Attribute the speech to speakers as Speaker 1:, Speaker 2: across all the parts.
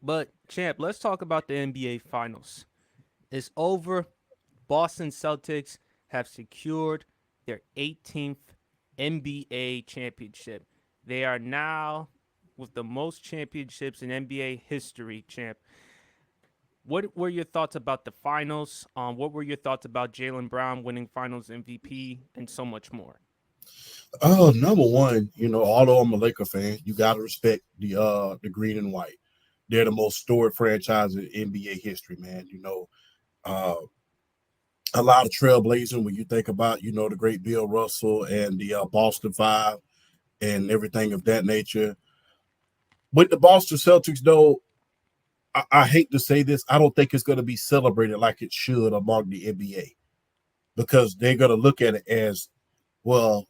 Speaker 1: But champ, let's talk about the NBA Finals. It's over. Boston Celtics have secured their 18th NBA championship. They are now with the most championships in NBA history, champ. What were your thoughts about the finals? What were your thoughts about Jalen Brown winning Finals MVP and so much more?
Speaker 2: Oh, number one, although I'm a Laker fan, you gotta respect the green and white. They're the most storied franchise in NBA history, man. Uh, a lot of trailblazing when you think about, the great Bill Russell and the Boston Five and everything of that nature. With the Boston Celtics, though, I hate to say this, I don't think it's going to be celebrated like it should among the NBA because they're going to look at it as, well,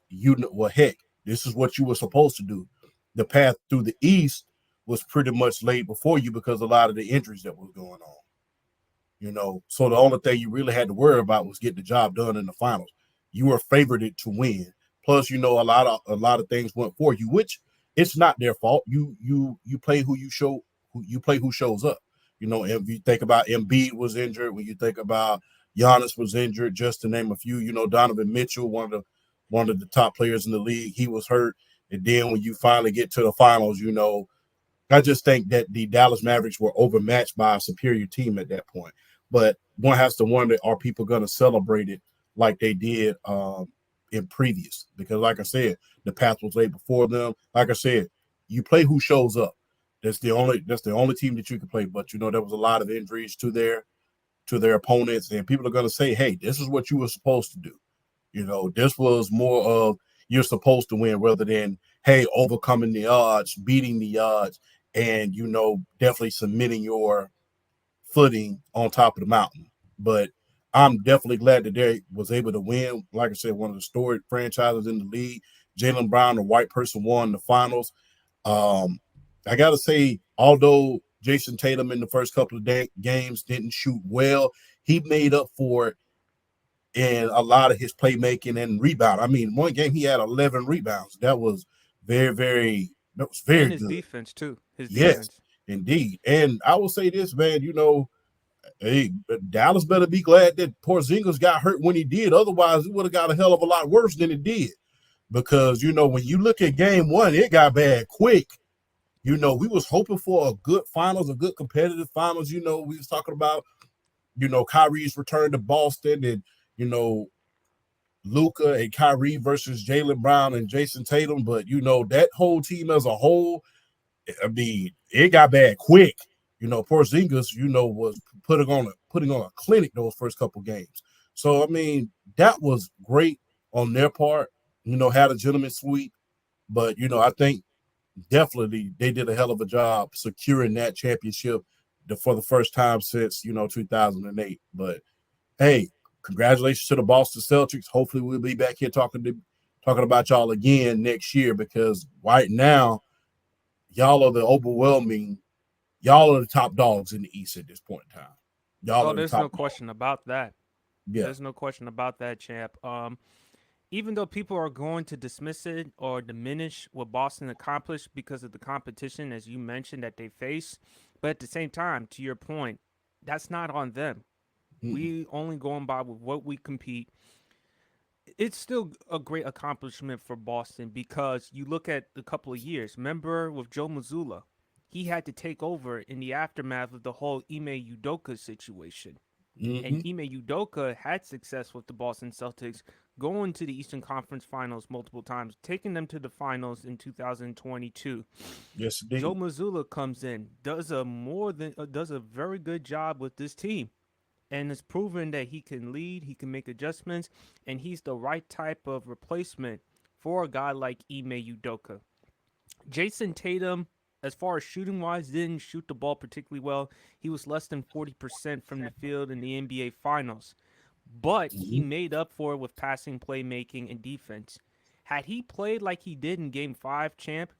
Speaker 2: heck, this is what you were supposed to do. The path through the East was pretty much laid before you because a lot of the injuries that was going on. So the only thing you really had to worry about was getting the job done in the finals. You were favored to win. Plus, a lot of things went for you, which it's not their fault. You play who shows up. If you think about Embiid was injured, when you think about Giannis was injured, just to name a few. Donovan Mitchell, one of the top players in the league, he was hurt. And then when you finally get to the finals, I just think that the Dallas Mavericks were overmatched by a superior team at that point. But one has to wonder, are people going to celebrate it like they did in previous? Because, like I said, the path was laid before them. Like I said, you play who shows up. That's the only team that you can play. But there was a lot of injuries to their opponents, and people are going to say, "Hey, this is what you were supposed to do." This was more of you're supposed to win rather than hey overcoming the odds, beating the odds, and definitely submitting your footing on top of the mountain. But I'm definitely glad that they was able to win. Like I said, one of the storied franchises in the league. Jalen Brown, the white person, won the finals. Um, I gotta say, although Jason Tatum in the first couple of games didn't shoot well, he made up for it in a lot of his playmaking and rebound. I mean, one game he had 11 rebounds. That was very
Speaker 1: And his
Speaker 2: good.
Speaker 1: defense too. His
Speaker 2: Yes,
Speaker 1: defense.
Speaker 2: indeed. And I will say this, man. Hey, Dallas better be glad that Porzingis got hurt when he did. Otherwise, it would have got a hell of a lot worse than it did. Because when you look at game one, it got bad quick. We was hoping for a good finals, a good competitive finals. We was talking about Kyrie's return to Boston and you know Luca and Kyrie versus Jalen Brown and Jason Tatum, but that whole team as a whole, I mean, it got bad quick. Porzingis, was putting on a clinic those first couple games. So I mean, that was great on their part. Had a gentleman sweep, but I think definitely they did a hell of a job securing that championship for the first time since 2008. But hey, congratulations to the Boston Celtics. Hopefully, we'll be back here talking about y'all again next year because right now, y'all are the overwhelming, y'all are the top dogs in the East at this point in time. Y'all
Speaker 1: Oh,
Speaker 2: are the
Speaker 1: there's
Speaker 2: top
Speaker 1: no
Speaker 2: dog.
Speaker 1: question about that.
Speaker 2: Yeah.
Speaker 1: There's no question about that, champ. Even though people are going to dismiss it or diminish what Boston accomplished because of the competition, as you mentioned, that they face, but at the same time, to your point, that's not on them.
Speaker 2: Mm-mm.
Speaker 1: We only going by with what we compete. It's still a great accomplishment for Boston because you look at a couple of years. Remember with Joe Mazzulla, he had to take over in the aftermath of the whole Ime Udoka situation. And
Speaker 2: Mm-hmm.
Speaker 1: Ime Udoka had success with the Boston Celtics going to the Eastern Conference Finals multiple times, taking them to the finals in 2022.
Speaker 2: Yes,
Speaker 1: Joe
Speaker 2: indeed.
Speaker 1: Mazzulla comes in, does a very good job with this team, and has proven that he can lead, he can make adjustments, and he's the right type of replacement for a guy like Ime Udoka. Jason Tatum, as far as shooting wise, didn't shoot the ball particularly well. He was less than 40% from the field in the NBA Finals, but he
Speaker 2: Mm-hmm.
Speaker 1: made up for it with passing, playmaking, and defense. Had he played like he did in Game 5, champ,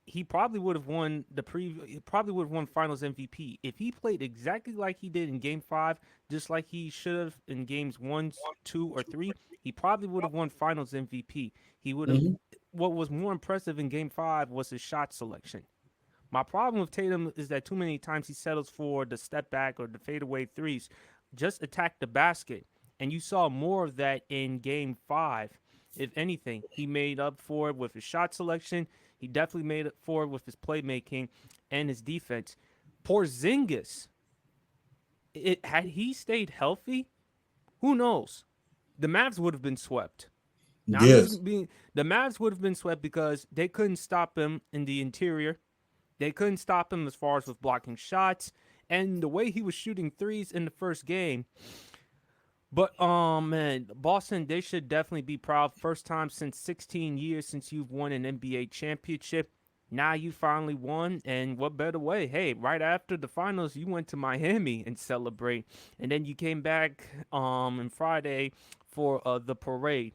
Speaker 1: he probably would have won he probably would have won Finals MVP if he played exactly like he did in Game 5, just like he should have in Games 1, 2, or 3. He probably would have won Finals MVP. He would have.
Speaker 2: Mm-hmm.
Speaker 1: What was more impressive in Game 5 was his shot selection. My problem with Tatum is that too many times he settles for the step back or the fadeaway threes. Just attack the basket. And you saw more of that in game 5. If anything, he made up for it with his shot selection. He definitely made up for it with his playmaking and his defense. Porzingis, had he stayed healthy, who knows? The Mavs would have been swept. Now I'm
Speaker 2: Yes.
Speaker 1: just being the Mavs would have been swept because they couldn't stop him in the interior. They couldn't stop him as far as with blocking shots and the way he was shooting threes in the first game. But man, Boston, they should definitely be proud. First time since 16 years since you've won an NBA championship. Now you finally won, and what better way? Hey, right after the finals, you went to Miami and celebrate, and then you came back on Friday for the parade.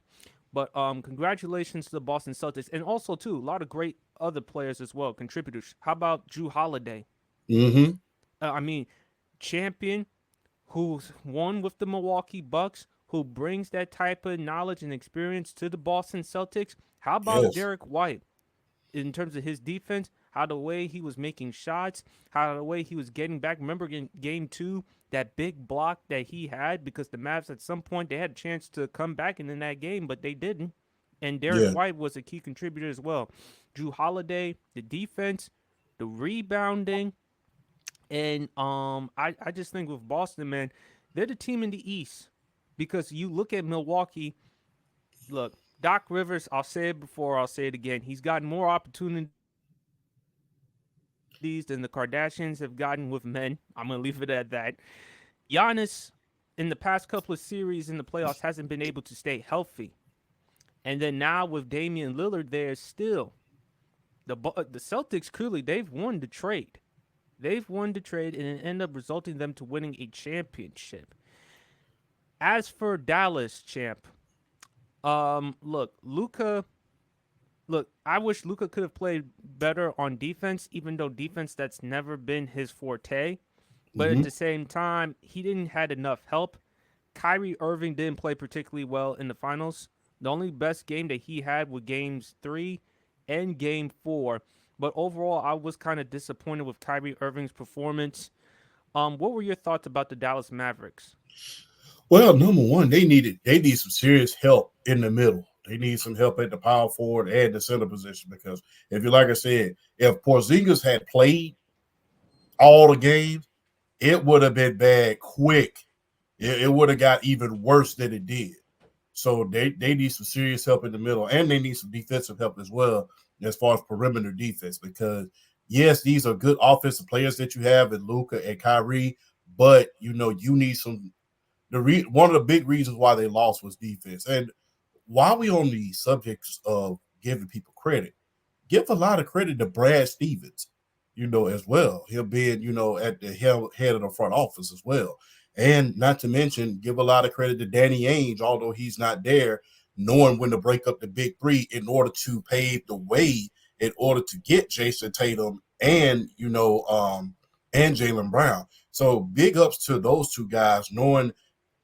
Speaker 1: But congratulations to the Boston Celtics, and also too a lot of great other players as well, contributors. How about Drew Holiday?
Speaker 2: Mm-hmm.
Speaker 1: I mean, champion who's won with the Milwaukee Bucks, who brings that type of knowledge and experience to the Boston Celtics. How about
Speaker 2: Yes.
Speaker 1: Derek White in terms of his defense? How the way he was making shots, how the way he was getting back. Remember in game 2, that big block that he had because the Mavs at some point they had a chance to come back in that game, but they didn't. And Derek
Speaker 2: Yeah.
Speaker 1: White was a key contributor as well. Drew Holiday, the defense, the rebounding, and I just think with Boston, man, they're the team in the East because you look at Milwaukee. Look, Doc Rivers. I'll say it before. I'll say it again. He's gotten more opportunities than the Kardashians have gotten with men. I'm gonna leave it at that. Giannis, in the past couple of series in the playoffs, hasn't been able to stay healthy, and then now with Damian Lillard there, still the Celtics clearly they've won the trade. They've won the trade, and it ended up resulting them to winning a championship. As for Dallas, champ, look, Luca. Look, I wish Luca could have played better on defense, even though defense that's never been his forte. But at
Speaker 2: Mm-hmm.
Speaker 1: the same time, he didn't had enough help. Kyrie Irving didn't play particularly well in the finals. The only best game that he had was games 3 and game 4. But overall, I was kind of disappointed with Kyrie Irving's performance. What were your thoughts about the Dallas Mavericks?
Speaker 2: Well, number one, they need some serious help in the middle. They need some help at the power forward and the center position because if you like I said, if Porzingis had played all the games, it would have been bad quick. It would have got even worse than it did. So they need some serious help in the middle, and they need some defensive help as well as far as perimeter defense. Because yes, these are good offensive players that you have in Luka and Kyrie, but you need some. One of the big reasons why they lost was defense. And while we on the subjects of giving people credit, give a lot of credit to Brad Stevens, as well. Him being, at the head of the front office as well. And not to mention, give a lot of credit to Danny Ainge, although he's not there, knowing when to break up the big three in order to pave the way in order to get Jason Tatum and, and Jalen Brown. So big ups to those two guys, knowing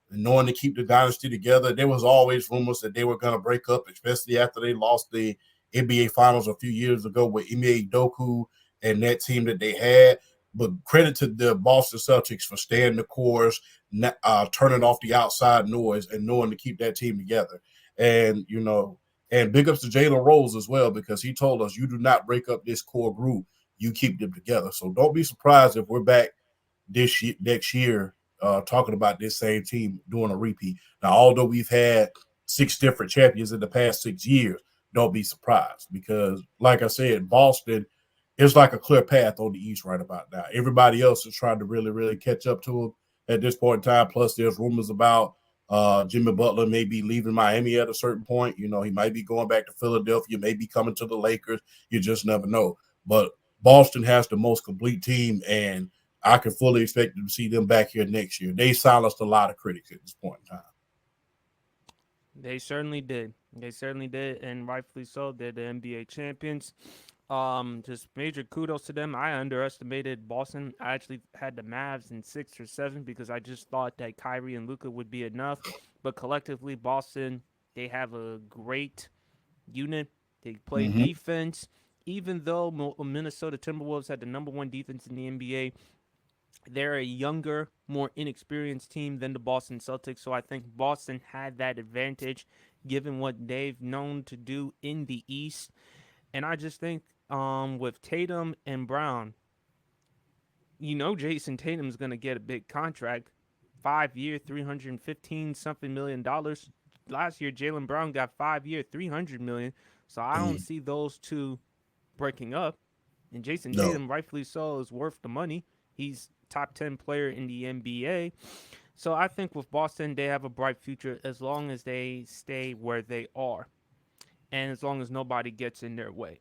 Speaker 2: to keep the dynasty together. There was always rumors that they were going to break up, especially after they lost the NBA Finals a few years ago with Ime Doku and that team that they had. But credit to the Boston Celtics for staying the course, turning off the outside noise, and knowing to keep that team together. And and big ups to Jalen Rose as well because he told us, "You do not break up this core group; you keep them together." So don't be surprised if we're back next year talking about this same team doing a repeat. Now, although we've had 6 different champions in the past 6 years, don't be surprised because, like I said, Boston is like a clear path on the East right about now. Everybody else is trying to really, really catch up to them at this point in time. Plus, there's rumors about Jimmy Butler may be leaving Miami at a certain point. He might be going back to Philadelphia, maybe coming to the Lakers. You just never know. But Boston has the most complete team, and I can fully expect to see them back here next year. They silenced a lot of critics at this point in time.
Speaker 1: They certainly did. They certainly did, and rightfully so. They're the NBA champions. Just major kudos to them. I underestimated Boston. I actually had the Mavs in 6 or 7 because I just thought that Kyrie and Luka would be enough. But collectively, Boston, they have a great unit. They play
Speaker 2: Mm-hmm.
Speaker 1: defense, even though Minnesota Timberwolves had the number one defense in the NBA, they're a younger, more inexperienced team than the Boston Celtics. So I think Boston had that advantage given what they've known to do in the East. And I just think with Tatum and Brown, Jason Tatum's going to get a big contract, 5 year, 315 something $1 million. Last year, Jaylen Brown got 5 year, 300 million. So I don't
Speaker 2: Mm,
Speaker 1: see those two breaking up. And Jason
Speaker 2: no.
Speaker 1: Tatum, rightfully so, is worth the money. He's top 10 player in the NBA. So I think with Boston, they have a bright future as long as they stay where they are and as long as nobody gets in their way.